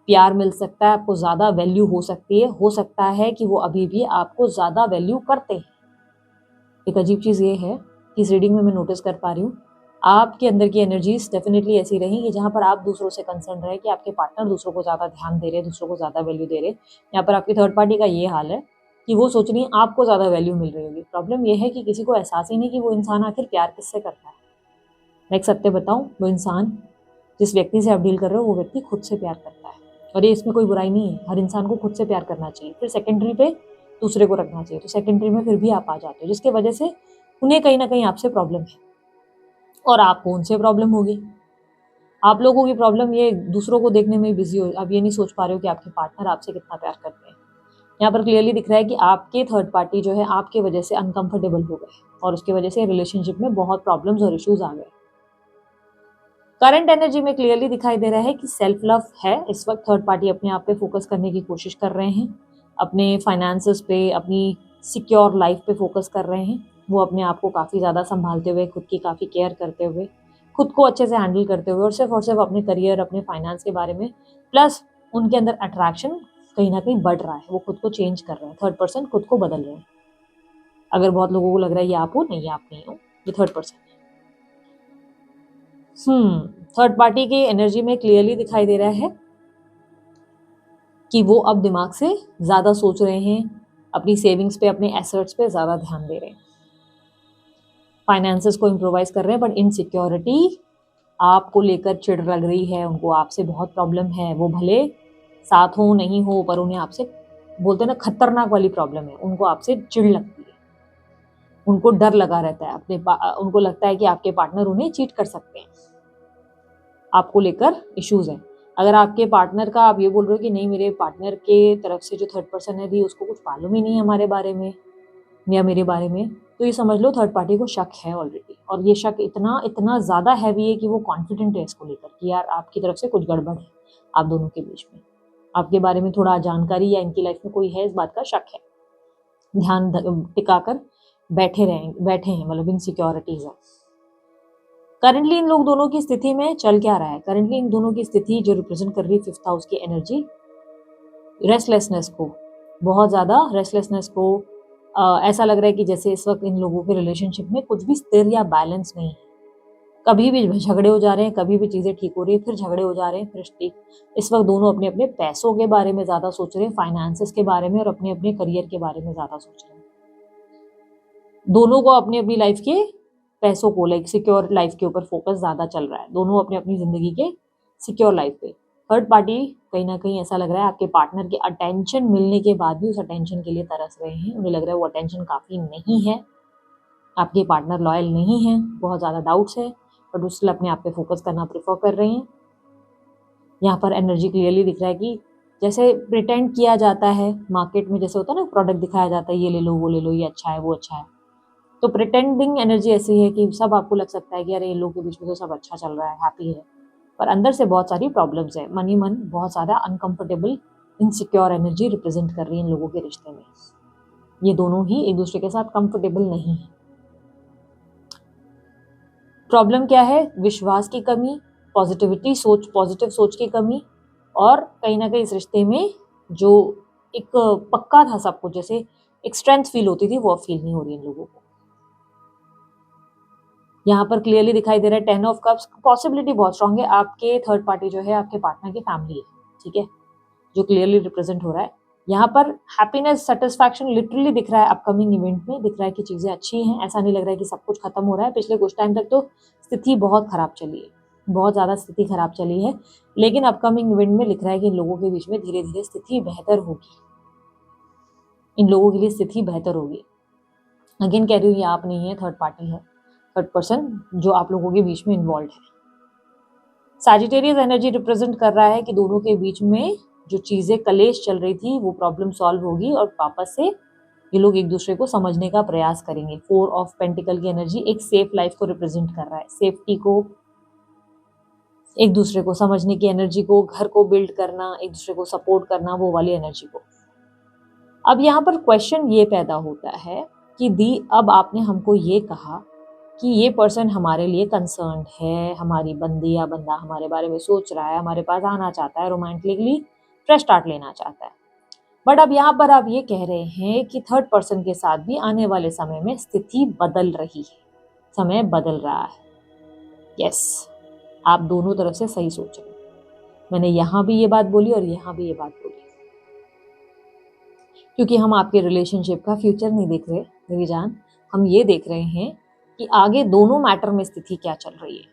[SPEAKER 1] प्यार मिल सकता है, आपको ज़्यादा वैल्यू हो सकता है कि वो अभी भी आपको ज़्यादा वैल्यू करते हैं। एक अजीब चीज़ ये है कि इस रीडिंग में मैं नोटिस कर पा रही हूँ, आपके अंदर की एनर्जीज डेफिनेटली ऐसी रही कि जहाँ पर आप दूसरों से कंसर्न रहे कि आपके पार्टनर दूसरों को ज़्यादा ध्यान दे रहे, दूसरों को ज़्यादा वैल्यू दे रहे। यहाँ पर आपकी थर्ड पार्टी का ये हाल है कि वो सोच रही है आपको ज़्यादा वैल्यू मिल रही होगी। प्रॉब्लम ये है कि किसी को एहसास ही नहीं कि वो इंसान आखिर प्यार किससे करता है। मैं एक सत्य बताऊँ, वो इंसान जिस व्यक्ति से आप डील कर रहे हो वो व्यक्ति खुद से प्यार करता है, और ये इसमें कोई बुराई नहीं है। हर इंसान को खुद से प्यार करना चाहिए, फिर सेकेंडरी पे दूसरे को रखना चाहिए। तो सेकेंडरी में फिर भी आप आ जाते हो, जिसके वजह से उन्हें कहीं ना कहीं आपसे प्रॉब्लम है और आपको उनसे प्रॉब्लम होगी। आप लोगों की प्रॉब्लम ये दूसरों को देखने में बिजी हो, आप ये नहीं सोच पा रहे हो कि आपके पार्टनर आपसे कितना प्यार करते हैं। यहाँ पर क्लियरली दिख रहा है कि आपके थर्ड पार्टी जो है आपके वजह से अनकंफर्टेबल हो गए और उसकी वजह से रिलेशनशिप में बहुत प्रॉब्लम्स और इश्यूज आ गए। करंट एनर्जी में क्लियरली दिखाई दे रहा है कि सेल्फ लव है। इस वक्त थर्ड पार्टी अपने आप पे फोकस करने की कोशिश कर रहे हैं, अपने फाइनेंसेस पे, अपनी सिक्योर लाइफ पे फोकस कर रहे हैं। वो अपने आप को काफ़ी ज़्यादा संभालते हुए, खुद की काफ़ी केयर करते हुए, खुद को अच्छे से हैंडल करते हुए और सिर्फ अपने करियर, अपने फाइनेंस के बारे में, प्लस उनके अंदर अट्रैक्शन कहीं ना कहीं बढ़ रहा है। वो खुद को चेंज कर रहे हैं, थर्ड पर्सन खुद को बदल रहे हैं। अगर बहुत लोगों को लग रहा है ये आप हो, नहीं आप नहीं हो, ये थर्ड पर्सन। थर्ड पार्टी की एनर्जी में क्लियरली दिखाई दे रहा है कि वो अब दिमाग से ज़्यादा सोच रहे हैं, अपनी सेविंग्स पे, अपने एसेट्स पे ज़्यादा ध्यान दे रहे हैं, फाइनेंसेस को इम्प्रोवाइज कर रहे हैं। बट इनसिक्योरिटी आपको लेकर चिढ़ लग रही है, उनको आपसे बहुत प्रॉब्लम है। वो भले साथ हो नहीं हो, पर उन्हें आपसे, बोलते हैं ना, खतरनाक वाली प्रॉब्लम है। उनको आपसे चिढ़ लगती है, उनको डर लगा रहता है, उनको लगता है कि आपके पार्टनर उन्हें चीट कर सकते हैं। आपको लेकर इश्यूज हैं। अगर आपके पार्टनर का आप ये बोल रहे हो कि नहीं, मेरे पार्टनर के तरफ से जो थर्ड पर्सन है भी उसको कुछ मालूम ही नहीं है हमारे बारे में या मेरे बारे में, तो ये समझ लो थर्ड पार्टी को शक है ऑलरेडी। और ये शक इतना इतना ज़्यादा हैवी है कि वो कॉन्फिडेंट है इसको लेकर कि यार आपकी तरफ से कुछ गड़बड़ है आप दोनों के बीच में, आपके बारे में थोड़ा जानकारी या इनकी लाइफ में कोई है, इस बात का शक है। ध्यान टिकाकर बैठे हैं, मतलब इनसिक्योरिटीज है। करंटली इन लोग दोनों की स्थिति में चल क्या रहा है? करंटली इन दोनों की स्थिति जो रिप्रेजेंट कर रही है फिफ्थ हाउस की एनर्जी, रेस्टलेसनेस को, बहुत ज़्यादा रेस्टलेसनेस को, ऐसा लग रहा है कि जैसे इस वक्त इन लोगों के रिलेशनशिप में कुछ भी स्थिर या बैलेंस नहीं है। कभी भी झगड़े हो जा रहे हैं, कभी भी चीज़ें ठीक हो रही है, फिर झगड़े हो जा रहे हैं, फिर ठीक। इस वक्त दोनों अपने अपने पैसों के बारे में ज़्यादा सोच रहे हैं, फाइनेंसेस के बारे में और अपने अपने करियर के बारे में ज़्यादा सोच रहे हैं। दोनों को अपनी अपनी लाइफ के पैसों को, लाइक सिक्योर लाइफ के ऊपर फोकस ज़्यादा चल रहा है, दोनों अपनी अपनी ज़िंदगी के सिक्योर लाइफ पे। थर्ड पार्टी कहीं ना कहीं ऐसा लग रहा है आपके पार्टनर के अटेंशन मिलने के बाद भी उस अटेंशन के लिए तरस रहे हैं। उन्हें लग रहा है वो अटेंशन काफ़ी नहीं है, आपके पार्टनर लॉयल नहीं है, बहुत ज़्यादा डाउट्स है, बट उससे अपने आप पे फोकस करना प्रेफर कर रहे हैं। यहाँ पर एनर्जी क्लियरली दिख रहा है कि जैसे प्रिटेंड किया जाता है मार्केट में, जैसे होता है ना, प्रोडक्ट दिखाया जाता है, ये ले लो, वो ले लो, ये अच्छा है, वो अच्छा है। तो प्रिटेंडिंग एनर्जी ऐसी है कि सब आपको लग सकता है कि अरे इन लोगों के बीच में तो सब अच्छा चल रहा है, हैप्पी है, पर अंदर से बहुत सारी प्रॉब्लम्स है। मन ही मन बहुत ज़्यादा अनकंफर्टेबल, इनसिक्योर एनर्जी रिप्रेजेंट कर रही है इन लोगों के रिश्ते में। ये दोनों ही एक दूसरे के साथ कंफर्टेबल नहीं है। प्रॉब्लम क्या है? विश्वास की कमी, पॉजिटिविटी सोच, पॉजिटिव सोच की कमी, और कहीं ना कहीं इस रिश्ते में जो एक पक्का था सब कुछ, जैसे एक स्ट्रेंथ फील होती थी, वो अब फील नहीं हो रही इन लोगों को। यहाँ पर क्लियरली दिखाई दे रहा है 10 ऑफ कप्स, पॉसिबिलिटी बहुत स्ट्रांग है आपके थर्ड पार्टी जो है आपके पार्टनर की फैमिली है, ठीक है, जो क्लियरली रिप्रेजेंट हो रहा है। यहाँ पर हैप्पीनेस, सेटिस्फैक्शन लिटरली दिख रहा है, अपकमिंग इवेंट में दिख रहा है कि चीज़ें अच्छी हैं। ऐसा नहीं लग रहा है कि सब कुछ खत्म हो रहा है। पिछले कुछ टाइम तक तो स्थिति बहुत खराब चली है, बहुत ज़्यादा स्थिति खराब चली है, लेकिन अपकमिंग इवेंट में लिख रहा है कि इन लोगों के बीच में धीरे धीरे स्थिति बेहतर होगी, इन लोगों के लिए स्थिति बेहतर होगी। अगेन कह रही हूँ, ये आप नहीं है, थर्ड पार्टी है, थर्ड पर्सन जो आप लोगों के बीच में इन्वॉल्व है। सैजिटेरियस एनर्जी रिप्रेजेंट कर रहा है कि दोनों के बीच में जो चीज़ें कलेश चल रही थी वो प्रॉब्लम सॉल्व होगी और वापस से ये लोग एक दूसरे को समझने का प्रयास करेंगे। 4 ऑफ पेंटिकल की एनर्जी एक सेफ लाइफ को रिप्रेजेंट कर रहा है, सेफ्टी को, एक दूसरे को समझने की एनर्जी को, घर को बिल्ड करना, एक दूसरे को सपोर्ट करना, वो वाली एनर्जी को। अब यहाँ पर क्वेश्चन ये पैदा होता है कि दी अब आपने हमको ये कहा कि ये पर्सन हमारे लिए कंसर्न है, हमारी बंदी या बंदा हमारे बारे में सोच रहा है, हमारे पास आना चाहता है, रोमांटिकली फ्रेश स्टार्ट लेना चाहता है। बट अब यहाँ पर आप ये कह रहे हैं कि थर्ड पर्सन के साथ भी आने वाले समय में स्थिति बदल रही है, समय बदल रहा है। यस, आप दोनों तरफ से सही सोच रहे हैं। मैंने यहाँ भी ये बात बोली और यहाँ भी ये बात बोली, क्योंकि हम आपके रिलेशनशिप का फ्यूचर नहीं देख रहे मेरी जान, हम ये देख रहे हैं कि आगे दोनों मैटर में स्थिति क्या चल रही है।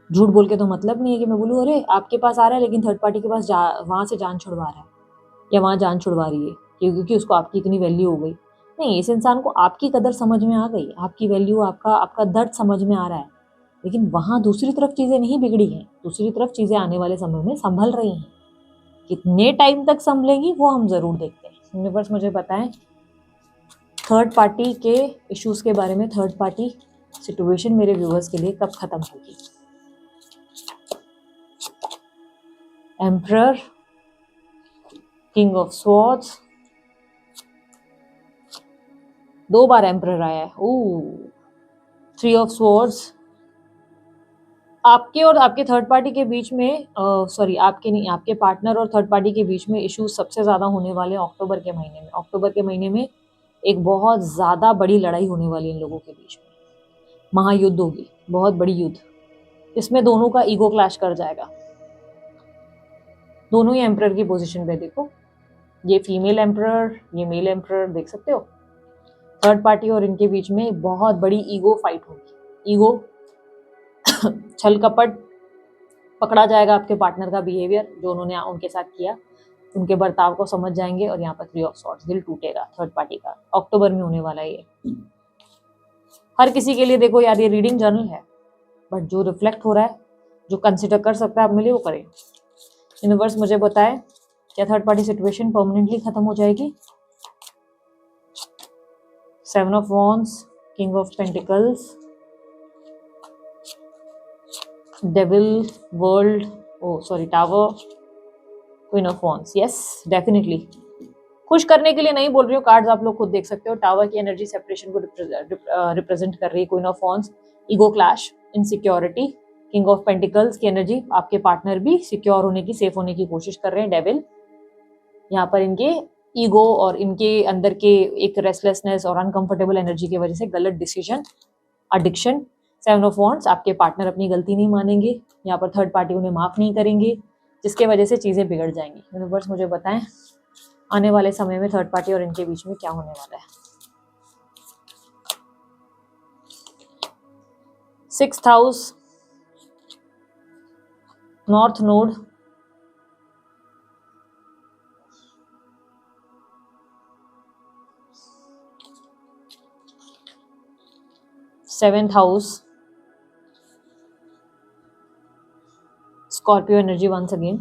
[SPEAKER 1] झूठ बोल के तो मतलब नहीं है कि मैं बोलूँ अरे आपके पास आ रहा है लेकिन थर्ड पार्टी के पास वहां से जान छुड़वा रहा है या वहां जान छुड़वा रही है क्योंकि उसको आपकी इतनी वैल्यू हो गई। नहीं, इस इंसान को आपकी कदर समझ में आ गई, आपकी वैल्यू, आपका दर्द समझ में आ रहा है, लेकिन वहां दूसरी तरफ चीजें नहीं बिगड़ी हैं, दूसरी तरफ चीजें आने वाले समय में संभल रही हैं। कितने टाइम तक संभलेंगी वो हम जरूर देखते हैं। यूनिवर्स मुझे बताएं थर्ड पार्टी के इश्यूज के बारे में, थर्ड पार्टी सिचुएशन मेरे व्यूअर्स के लिए कब खत्म होगी। Emperor, king of swords, 2 bar emperor आया है। Three of swords. आपके और आपके थर्ड पार्टी के बीच में सॉरी आपके नहीं, आपके पार्टनर और थर्ड पार्टी के बीच में इश्यूज सबसे ज़्यादा होने वाले हैं अक्टूबर के महीने में। अक्टूबर के महीने में एक बहुत ज़्यादा बड़ी लड़ाई होने वाली है इन लोगों के बीच में, महायुद्ध होगी, बहुत बड़ी युद्ध। इसमें दोनों का ईगो क्लैश कर जाएगा। दोनों ही एम्परर की पोजीशन पे देखो, ये फीमेल एम्परर, ये मेल एम्परर, देख सकते हो। थर्ड पार्टी और इनके बीच में बहुत बड़ी ईगो फाइट होगी। ईगो, छल कपट, पकड़ा जाएगा आपके पार्टनर का बिहेवियर जो उन्होंने उनके साथ किया, उनके बर्ताव को समझ जाएंगे और यहाँ पर 3 ऑफ सॉर्ड्स, दिल टूटेगा थर्ड पार्टी का। अक्टूबर में होने वाला है ये। हर किसी के लिए देखो यार, ये रीडिंग जर्नल है, बट जो रिफ्लेक्ट हो रहा है, जो कंसिडर कर सकता है आप मिले वो करें। यूनिवर्स मुझे बताए क्या थर्ड पार्टी सिचुएशन परमानेंटली खत्म हो जाएगी। 7 of wands, king of pentacles, devil, world, tower, queen of wands. Yes, definitely खुश करने के लिए नहीं बोल रही हूँ, कार्ड्स आप लोग खुद देख सकते हो। टावर की एनर्जी सेपरेशन को रिप्रेजेंट कर रही है। Queen of wands, ego clash, insecurity. King of pentacles की एनर्जी, आपके पार्टनर भी सिक्योर होने की, सेफ होने की कोशिश कर रहे हैं। डेविल, यहाँ पर इनके ईगो और इनके अंदर के एक रेस्टलेसनेस और अनकंफर्टेबल एनर्जी की वजह से गलत डिसीजन, एडिक्शन। 7 ऑफ वॉन्ड्स, आपके पार्टनर अपनी गलती नहीं मानेंगे, यहाँ पर थर्ड पार्टी उन्हें माफ नहीं करेंगे, जिसके वजह से चीजें बिगड़ जाएंगी। यूनिवर्स मुझे बताएं आने वाले समय में थर्ड पार्टी और इनके बीच में क्या होने वाला है। 6th house, north node, 7th house, Scorpio energy once again.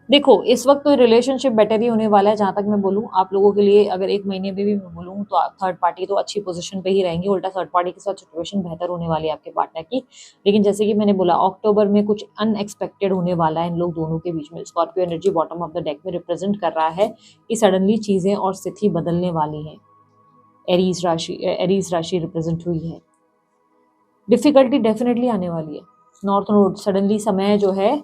[SPEAKER 1] देखो इस वक्त तो रिलेशनशिप बेटर ही होने वाला है, जहां तक मैं बोलूं आप लोगों के लिए। अगर एक महीने में भी मैं बोलूं तो थर्ड पार्टी तो अच्छी पोजीशन पे ही रहेंगी, उल्टा थर्ड पार्टी के साथ सिचुएशन बेहतर होने वाली है आपके पार्टनर की। लेकिन जैसे कि मैंने बोला अक्टूबर में कुछ अनएक्सपेक्टेड होने वाला है इन लोग दोनों के बीच में। Scorpio energy bottom of the deck में रिप्रेजेंट कर रहा है कि सडनली चीजें और स्थिति बदलने वाली है। एरीज राशि रिप्रेजेंट हुई है। डिफिकल्टी डेफिनेटली आने वाली है। नॉर्थ नोड सडनली समय जो है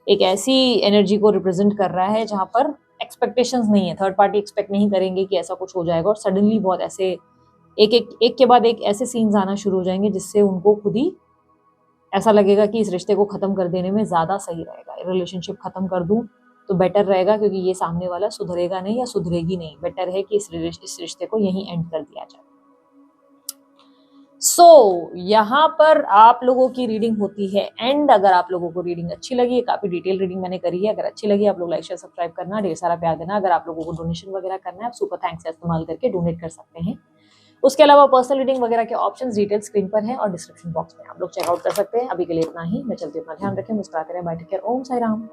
[SPEAKER 1] एक ऐसी एनर्जी को रिप्रेजेंट कर रहा है जहां पर एक्सपेक्टेशंस नहीं है, थर्ड पार्टी एक्सपेक्ट नहीं करेंगे कि ऐसा कुछ हो जाएगा, और सडनली बहुत ऐसे एक के बाद एक ऐसे सीन्स आना शुरू हो जाएंगे जिससे उनको खुद ही ऐसा लगेगा कि इस रिश्ते को खत्म कर देने में ज्यादा सही रहेगा, रिलेशनशिप खत्म कर दूं तो बेटर रहेगा, क्योंकि ये सामने वाला सुधरेगा नहीं या सुधरेगी नहीं। बेटर है कि इस रिश्ते को यहीं एंड कर दिया जाए। यहाँ पर आप लोगों की रीडिंग होती है एंड। अगर आप लोगों को रीडिंग अच्छी लगी है, काफी डिटेल रीडिंग मैंने करी है, अगर अच्छी लगी आप लोग लाइक शेयर सब्सक्राइब करना, ढेर सारा प्यार देना। अगर आप लोगों को डोनेशन वगैरह करना है आप सुपर थैंक्स का इस्तेमाल करके डोनेट कर सकते हैं। उसके अलावा पर्सनल रीडिंग वगैरह के ऑप्शंस डिटेल स्क्रीन पर है और डिस्क्रिप्शन बॉक्स में आप लोग चेकआउट कर सकते हैं। अभी के लिए इतना ही, मैं चलती हूँ, अपना ध्यान रखें, मुस्कुराते रहें, बाय, टेक केयर, ओम साई राम।